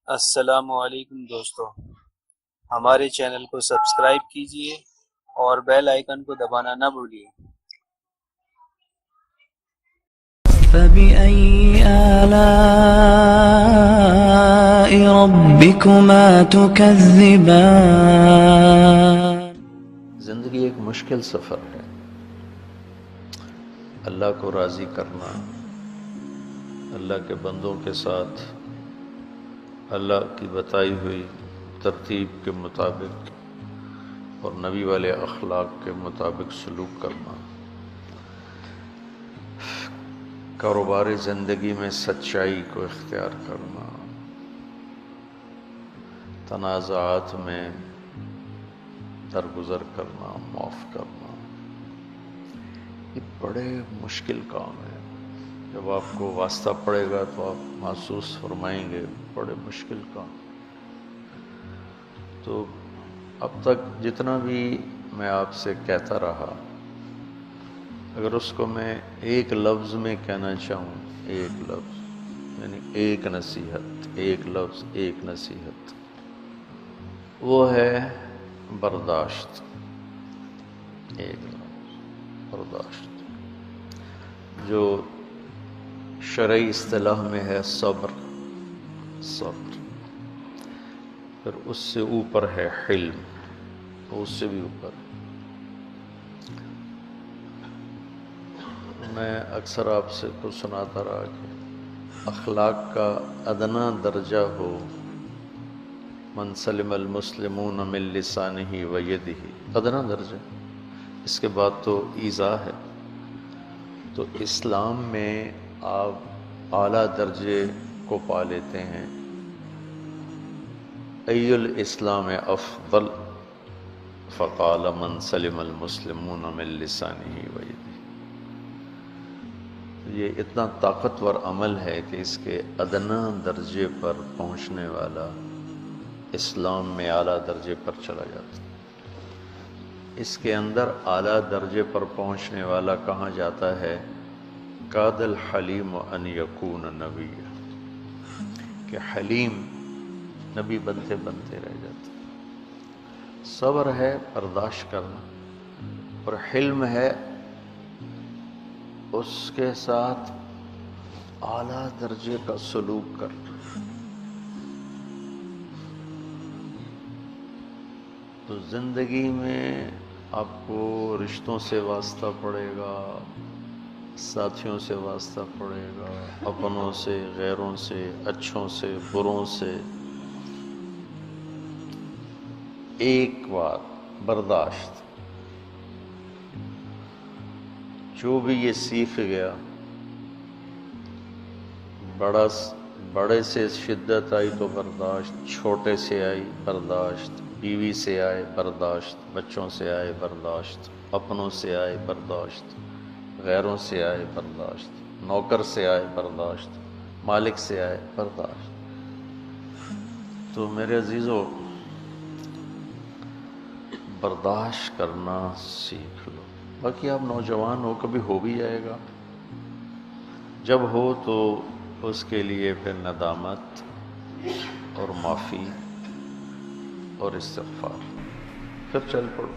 السلام علیکم دوستو، ہمارے چینل کو سبسکرائب کیجئے اور بیل آئیکن کو دبانا نہ بھولیے۔ فبأي آلاء ربكما تكذبان۔ زندگی ایک مشکل سفر ہے۔ اللہ کو راضی کرنا، اللہ کے بندوں کے ساتھ اللہ کی بتائی ہوئی ترتیب کے مطابق اور نبی والے اخلاق کے مطابق سلوک کرنا، کاروبار زندگی میں سچائی کو اختیار کرنا، تنازعات میں درگزر کرنا، معاف کرنا، یہ بڑے مشکل کام ہے۔ جب آپ کو واسطہ پڑے گا تو آپ محسوس فرمائیں گے بڑے مشکل کام۔ تو اب تک جتنا بھی میں آپ سے کہتا رہا، اگر اس کو میں ایک لفظ میں کہنا چاہوں، ایک لفظ یعنی ایک نصیحت، ایک لفظ ایک نصیحت، وہ ہے برداشت۔ ایک لفظ برداشت، جو شرعی اصطلاح میں ہے صبر۔ صبر، پھر اس سے اوپر ہے حلم، اس سے بھی اوپر۔ میں اکثر آپ سے کچھ سناتا رہا کہ اخلاق کا ادنا درجہ ہو من سلم المسلمون من لسانہ و یدہ، ادنا درجہ، اس کے بعد تو ایذا ہے۔ تو اسلام میں آپ اعلیٰ درجے کو پا لیتے ہیں۔ ای الاسلام افضل، فقال من سلم المسلمون من لسانہ و یدہ۔ یہ اتنا طاقتور عمل ہے کہ اس کے ادنا درجے پر پہنچنے والا اسلام میں اعلیٰ درجے پر چلا جاتا ہے۔ اس کے اندر اعلیٰ درجے پر پہنچنے والا کہاں جاتا ہے؟ کاد الحلیم ان یکون نبیا، کہ حلیم نبی بنتے بنتے رہ جاتا۔ صبر ہے برداشت کرنا، اور حلم ہے اس کے ساتھ اعلیٰ درجے کا سلوک کرنا۔ تو زندگی میں آپ کو رشتوں سے واسطہ پڑے گا، ساتھیوں سے واسطہ پڑے گا، اپنوں سے، غیروں سے، اچھوں سے، بروں سے۔ ایک بات برداشت، جو بھی یہ سیکھ گیا، بڑے سے شدت آئی تو برداشت، چھوٹے سے آئی برداشت، بیوی سے آئے برداشت، بچوں سے آئے برداشت، اپنوں سے آئے برداشت، غیروں سے آئے برداشت، نوکر سے آئے برداشت، مالک سے آئے برداشت۔ تو میرے عزیزو، برداشت کرنا سیکھ لو۔ باقی آپ نوجوان ہو، کبھی ہو بھی جائے گا، جب ہو تو اس کے لیے پھر ندامت اور معافی اور استغفار، پھر چل پڑو۔